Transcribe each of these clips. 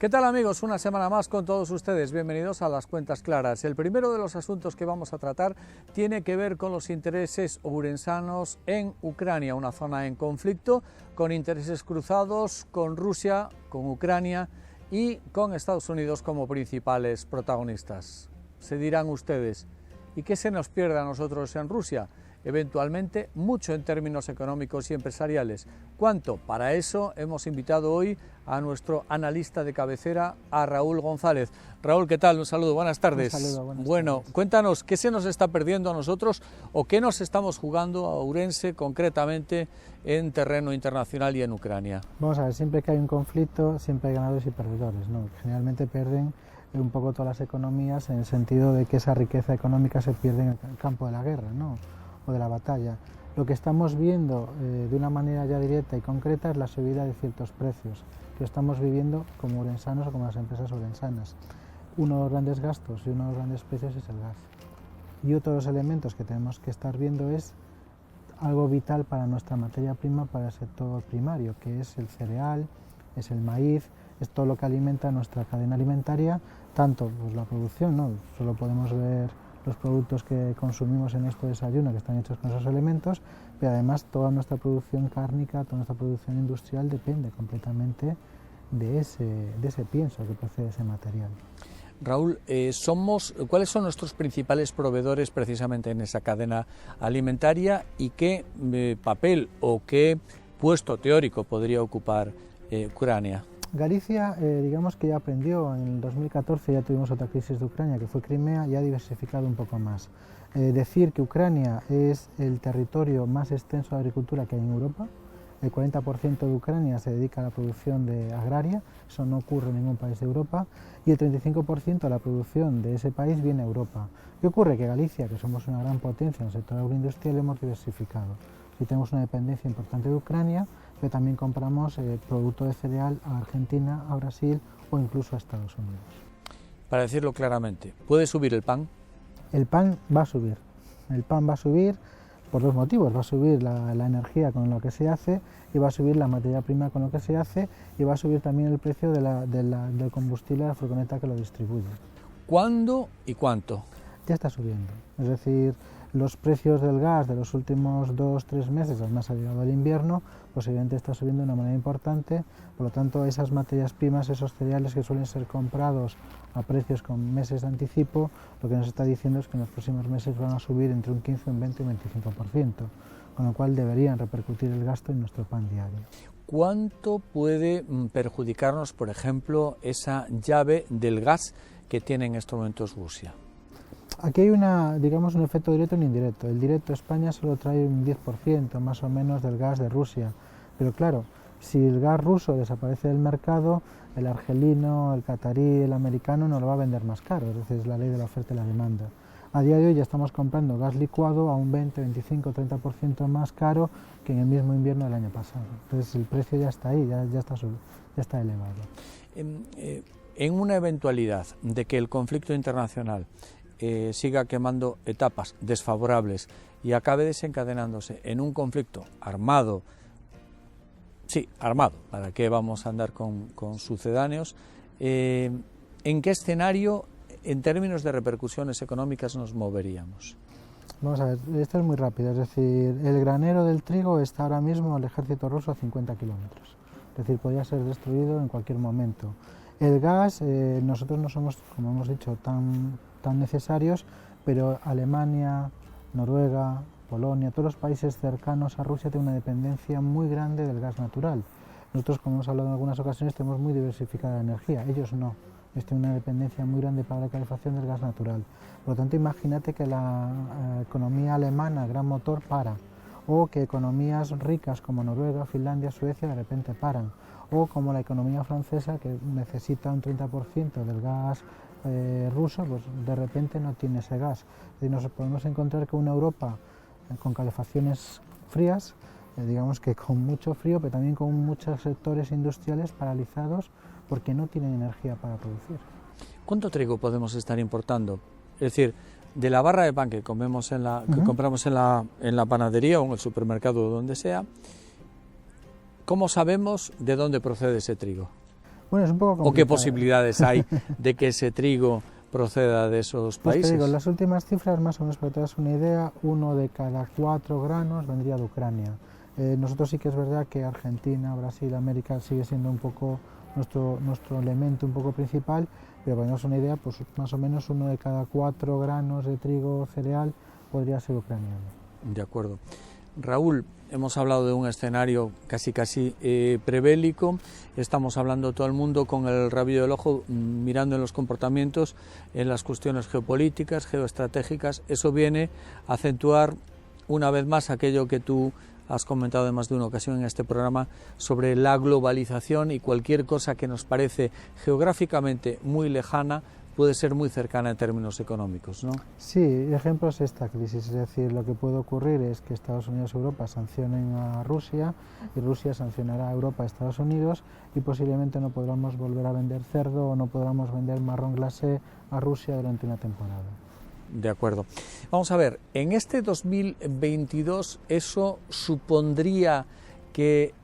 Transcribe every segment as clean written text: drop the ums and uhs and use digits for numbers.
¿Qué tal amigos? Una semana más con todos ustedes. Bienvenidos a Las Cuentas Claras. El primero de los asuntos que vamos a tratar tiene que ver con los intereses ourensanos en Ucrania, una zona en conflicto, con intereses cruzados con Rusia, con Ucrania y con Estados Unidos como principales protagonistas. Se dirán ustedes, ¿y qué se nos pierde a nosotros en Rusia? Eventualmente mucho en términos económicos y empresariales. ¿Cuánto? Para eso hemos invitado hoy a nuestro analista de cabecera, a Raúl González. Raúl, ¿qué tal? Un saludo, buenas tardes. Un saludo, buenas tardes. Cuéntanos, ¿qué se nos está perdiendo a nosotros o qué nos estamos jugando a Ourense concretamente en terreno internacional y en Ucrania? Vamos a ver, siempre que hay un conflicto, siempre hay ganadores y perdedores, ¿no? Generalmente pierden un poco todas las economías en el sentido de que esa riqueza económica se pierde en el campo de la guerra, ¿no? O de la batalla. Lo que estamos viendo de una manera ya directa y concreta es la subida de ciertos precios, que estamos viviendo como ourensanos o como las empresas ourensanas. Uno de los grandes gastos y uno de los grandes precios es el gas. Y otro de los elementos que tenemos que estar viendo es algo vital para nuestra materia prima, para el sector primario, que es el cereal, es el maíz, es todo lo que alimenta nuestra cadena alimentaria, tanto pues, la producción, ¿no? Solo podemos ver los productos que consumimos en nuestro desayuno, que están hechos con esos elementos, pero además toda nuestra producción cárnica, toda nuestra producción industrial depende completamente de ese pienso que procede de ese material. Raúl, ¿cuáles son nuestros principales proveedores precisamente en esa cadena alimentaria y qué papel o qué puesto teórico podría ocupar Ucrania? Galicia, digamos que ya aprendió, en el 2014 ya tuvimos otra crisis de Ucrania, que fue Crimea, y ha diversificado un poco más. Decir que Ucrania es el territorio más extenso de agricultura que hay en Europa, el 40% de Ucrania se dedica a la producción agraria, eso no ocurre en ningún país de Europa, y el 35% de la producción de ese país viene a Europa. ¿Qué ocurre? Que Galicia, que somos una gran potencia en el sector agroindustrial, hemos diversificado. Si tenemos una dependencia importante de Ucrania, pero también compramos producto de cereal a Argentina, a Brasil o incluso a Estados Unidos. Para decirlo claramente, ¿puede subir el pan? El pan va a subir. El pan va a subir por dos motivos. Va a subir la energía con lo que se hace y va a subir la materia prima con lo que se hace y va a subir también el precio del combustible de la furgoneta que lo distribuye. ¿Cuándo y cuánto? Ya está subiendo. Es decir, los precios del gas de los últimos 2-3 meses, además ha llegado el invierno, posiblemente está subiendo de una manera importante, por lo tanto esas materias primas, esos cereales que suelen ser comprados a precios con meses de anticipo, lo que nos está diciendo es que en los próximos meses van a subir entre un 15, un 20 y un 25%, con lo cual deberían repercutir el gasto en nuestro pan diario. ¿Cuánto puede perjudicarnos, por ejemplo, esa llave del gas que tiene en estos momentos Rusia? Aquí hay un efecto directo e indirecto. El directo, España solo trae un 10% más o menos del gas de Rusia, pero claro, si el gas ruso desaparece del mercado, el argelino, el catarí, el americano no lo va a vender más caro, es decir, es la ley de la oferta y la demanda. A día de hoy ya estamos comprando gas licuado a un 20, 25, 30% más caro que en el mismo invierno del año pasado. Entonces el precio ya está ahí, ya está elevado. En una eventualidad de que el conflicto internacional siga quemando etapas desfavorables y acabe desencadenándose en un conflicto armado, sí, armado, ¿para qué vamos a andar con sucedáneos? ¿En qué escenario, en términos de repercusiones económicas, nos moveríamos? Vamos a ver, esto es muy rápido, es decir, el granero del trigo está ahora mismo el ejército ruso a 50 kilómetros, es decir, podría ser destruido en cualquier momento. El gas, nosotros no somos, como hemos dicho, tan necesarios, pero Alemania, Noruega, Polonia, todos los países cercanos a Rusia tienen una dependencia muy grande del gas natural. Nosotros, como hemos hablado en algunas ocasiones, tenemos muy diversificada la energía, ellos no. Ellos tienen una dependencia muy grande para la calefacción del gas natural. Por lo tanto, imagínate que la economía alemana, gran motor, para, o que economías ricas como Noruega, Finlandia, Suecia de repente paran, o como la economía francesa, que necesita un 30% del gas ruso, pues de repente no tiene ese gas. Y nos podemos encontrar con una Europa con calefacciones frías, digamos que con mucho frío, pero también con muchos sectores industriales paralizados porque no tienen energía para producir. ¿Cuánto trigo podemos estar importando? Es decir, de la barra de pan que comemos que compramos en la panadería o en el supermercado o donde sea, ¿cómo sabemos de dónde procede ese trigo? Bueno, es un poco complicado. ¿O qué posibilidades hay de que ese trigo proceda de esos Pues países? te digo, las últimas cifras, más o menos para que te das una idea, 1 de cada 4 granos vendría de Ucrania. Nosotros sí que es verdad que Argentina, Brasil, América sigue siendo un poco nuestro elemento un poco principal, pero para darnos una idea, pues más o menos 1 de cada 4 granos de trigo cereal podría ser ucraniano. De acuerdo. Raúl, hemos hablado de un escenario casi prebélico, estamos hablando todo el mundo con el rabillo del ojo, mirando en los comportamientos, en las cuestiones geopolíticas, geoestratégicas. Eso viene a acentuar una vez más aquello que tú has comentado en más de una ocasión en este programa sobre la globalización, y cualquier cosa que nos parece geográficamente muy lejana puede ser muy cercana en términos económicos, ¿no? Sí, ejemplos de esta crisis, es decir, lo que puede ocurrir es que Estados Unidos y Europa sancionen a Rusia y Rusia sancionará a Europa y Estados Unidos, y posiblemente no podamos volver a vender cerdo o no podamos vender marrón glacé a Rusia durante una temporada. De acuerdo. Vamos a ver, en este 2022 eso supondría que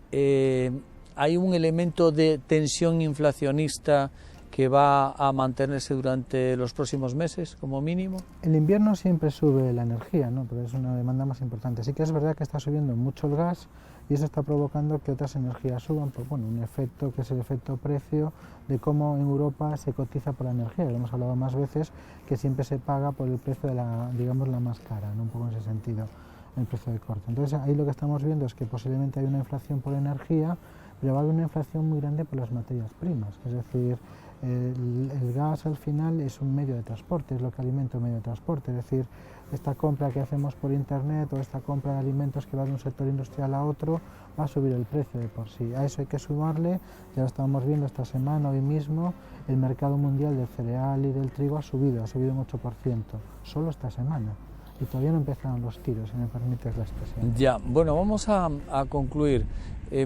hay un elemento de tensión inflacionista que va a mantenerse durante los próximos meses, como mínimo. El invierno siempre sube la energía, ¿no? Pero es una demanda más importante. Sí que es verdad que está subiendo mucho el gas y eso está provocando que otras energías suban, por un efecto que es el efecto precio de cómo en Europa se cotiza por la energía. Lo hemos hablado más veces, que siempre se paga por el precio de la, digamos, la más cara, ¿no? Un poco en ese sentido, el precio de corte. Entonces ahí lo que estamos viendo es que posiblemente hay una inflación por energía, pero va a haber una inflación muy grande por las materias primas, es decir, el gas al final es un medio de transporte, es lo que alimenta un medio de transporte, es decir, esta compra que hacemos por internet o esta compra de alimentos que va de un sector industrial a otro va a subir el precio de por sí. A eso hay que sumarle, ya lo estamos viendo esta semana, hoy mismo, el mercado mundial del cereal y del trigo ha subido un 8%, solo esta semana. Y todavía no empezaron los tiros, si me permites la expresión. Ya, bueno, vamos a concluir.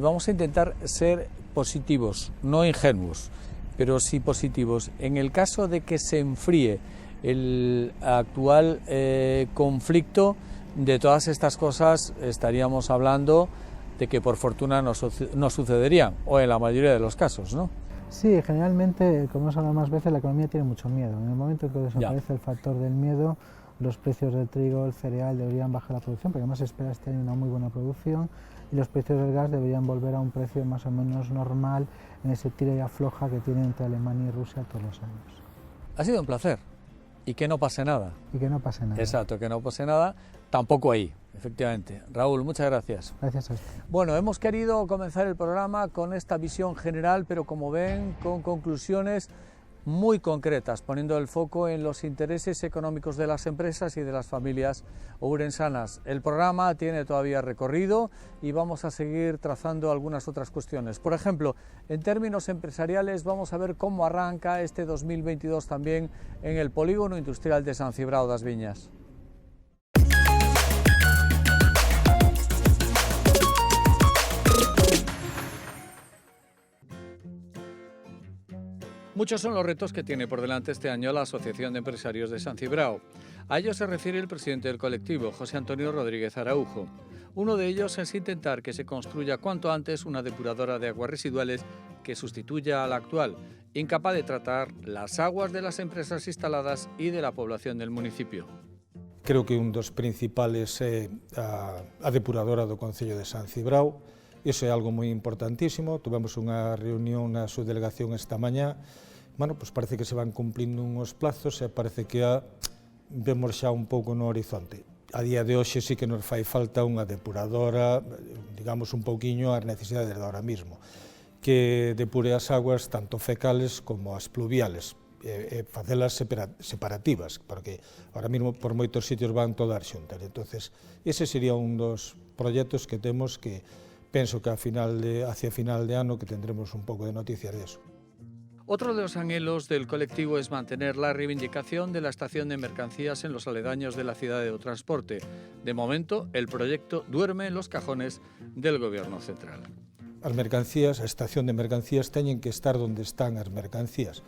Vamos a intentar ser positivos, no ingenuos, pero sí positivos. En el caso de que se enfríe el actual conflicto, de todas estas cosas estaríamos hablando de que por fortuna no sucederían, o en la mayoría de los casos, ¿no? Sí, generalmente, como hemos hablado más veces, la economía tiene mucho miedo. En el momento en que desaparece el factor del miedo, los precios del trigo, el cereal deberían bajar la producción, porque además se espera este año una muy buena producción, y los precios del gas deberían volver a un precio más o menos normal en ese tira y afloja que tiene entre Alemania y Rusia todos los años. Ha sido un placer. Y que no pase nada. Y que no pase nada. Exacto, que no pase nada, tampoco ahí, efectivamente. Raúl, muchas gracias. Gracias a usted. Bueno, hemos querido comenzar el programa con esta visión general, pero como ven, con conclusiones muy concretas, poniendo el foco en los intereses económicos de las empresas y de las familias ourensanas. El programa tiene todavía recorrido y vamos a seguir trazando algunas otras cuestiones. Por ejemplo, en términos empresariales vamos a ver cómo arranca este 2022 también en el polígono industrial de San Cibrao das Viñas. Muchos son los retos que tiene por delante este año la Asociación de Empresarios de San Cibrao. A ello se refiere el presidente del colectivo, José Antonio Rodríguez Araujo. Uno de ellos es intentar que se construya cuanto antes una depuradora de aguas residuales que sustituya a la actual, incapaz de tratar las aguas de las empresas instaladas y de la población del municipio. Creo que un dos principales é a depuradora do Concello de San Cibrao. Iso é algo moi importantísimo. Tuvemos unha reunión na subdelegación esta mañá. Bueno, pues parece que se van cumplindo uns plazos e parece que vemos xa un pouco no horizonte. A día de hoxe sí que nos fai falta unha depuradora, digamos un pouquiño as necesidades de ahora mismo, que depure as aguas tanto fecales como as pluviales, e facelas separativas, porque ahora mismo por moitos sitios van todas xuntas. Entonces, ese sería un dos proxectos que temos que penso que hacia final de ano que tendremos un pouco de noticias de eso. Otro de los anhelos del colectivo es mantener la reivindicación de la estación de mercancías en los aledaños de la ciudad de transporte. De momento, el proyecto duerme en los cajones del Gobierno central. As mercancías, a estación de mercancías teñen que estar onde están as mercancías.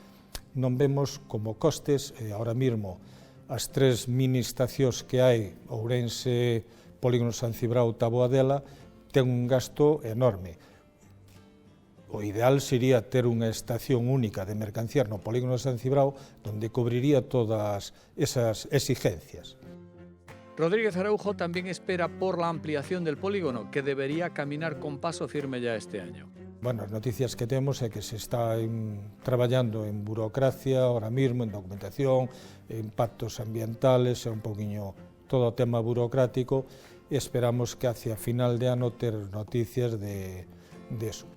Non vemos como costes, ahora mismo, as 3 mini estacións que hai, Ourense, Polígono San Cibrao, Taboadela, ten un gasto enorme. o ideal sería ter unha estación única de mercancías no polígono de San Cibrao donde cubriría todas esas exigencias. Rodríguez Araujo también espera por la ampliación del polígono, que debería caminar con paso firme ya este año. Bueno, as noticias que temos é que se está traballando en burocracia, ahora mismo, en documentación, en pactos ambientales, é un poquinho todo o tema burocrático, e esperamos que hacia final de ano ter noticias de eso.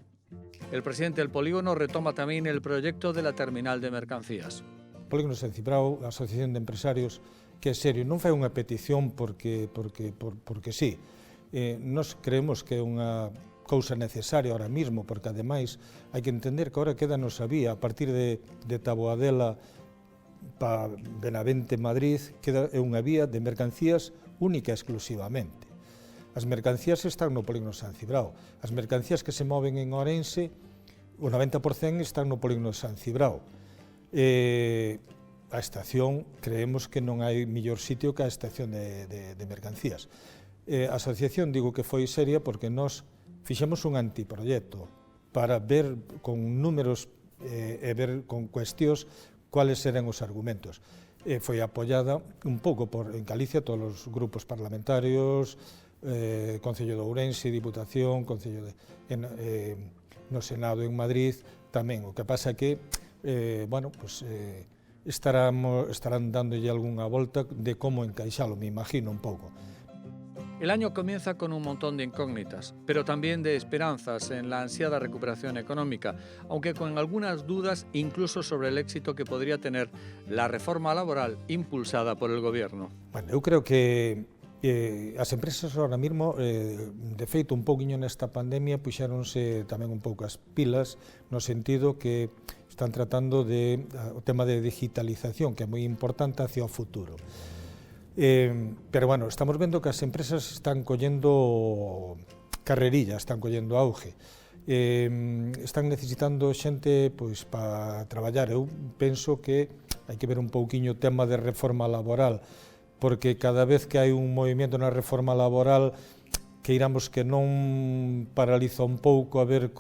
El presidente del polígono retoma también el proyecto de la terminal de mercancías. O polígono de San Cibrao, a Asociación de Empresarios, que é serio, non fai unha petición porque sí. Nos creemos que é unha cousa necesaria ahora mismo, porque ademais hai que entender que ahora quédanos a vía a partir de Taboadela para Benavente, Madrid, é unha vía de mercancías única e exclusivamente. As mercancías están no polígono de San Cibrao. As mercancías que se moven en Ourense, o 90% están no polígono de San Cibrao. A estación, creemos que non hai mellor sitio que a estación de mercancías. A asociación, digo que foi seria porque nós fixemos un antiproyecto para ver con números e ver con cuestións cuáles eran os argumentos. Foi apoiada un pouco en Galicia, todos os grupos parlamentarios, Concello de Ourense, Diputación, Concello no Senado en Madrid tamén. O que pasa que, bueno, pues estarán dándolle algunha volta de como encaixalo, me imagino un pouco. El año comienza con un montón de incógnitas, pero también de esperanzas en la ansiada recuperación económica, aunque con algunas dudas incluso sobre el éxito que podría tener la reforma laboral impulsada por el Gobierno. Bueno, eu creo que as empresas ahora mismo, de feito un pouquiño nesta pandemia, puxéronse tamén un pouco as pilas, no sentido que están tratando o tema de digitalización, que é moi importante hacia o futuro. Pero bueno, estamos vendo que as empresas están collendo carrerilla, están collendo auge. Están necesitando xente para traballar. Eu penso que hai que ver un pouquiño o tema de reforma laboral, porque cada vez que hai un movimento na reforma laboral, que iramos que non paraliza un pouco a ver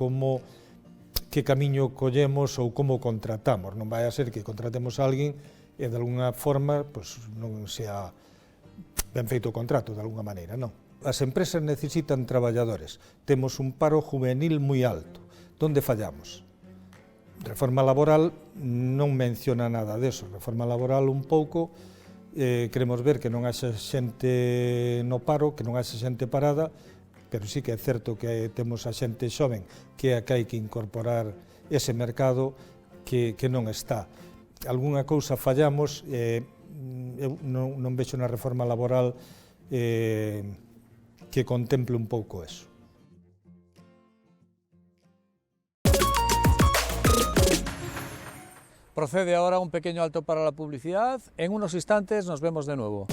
que camiño collemos ou como contratamos. Non vai a ser que contratemos a alguén e de alguna forma non sea ben feito o contrato, de alguna maneira, non. As empresas necesitan traballadores. Temos un paro juvenil moi alto. Donde fallamos? Reforma laboral non menciona nada deso. Reforma laboral un pouco, queremos ver que non haxa xente no paro, que non haxa xente parada, pero sí que é certo que temos a xente xoven que é a que hai que incorporar ese mercado que non está. Algúna cousa fallamos, eu non vexo na reforma laboral que contemple un pouco eso. Procede ahora un pequeño alto para la publicidad. En unos instantes nos vemos de nuevo.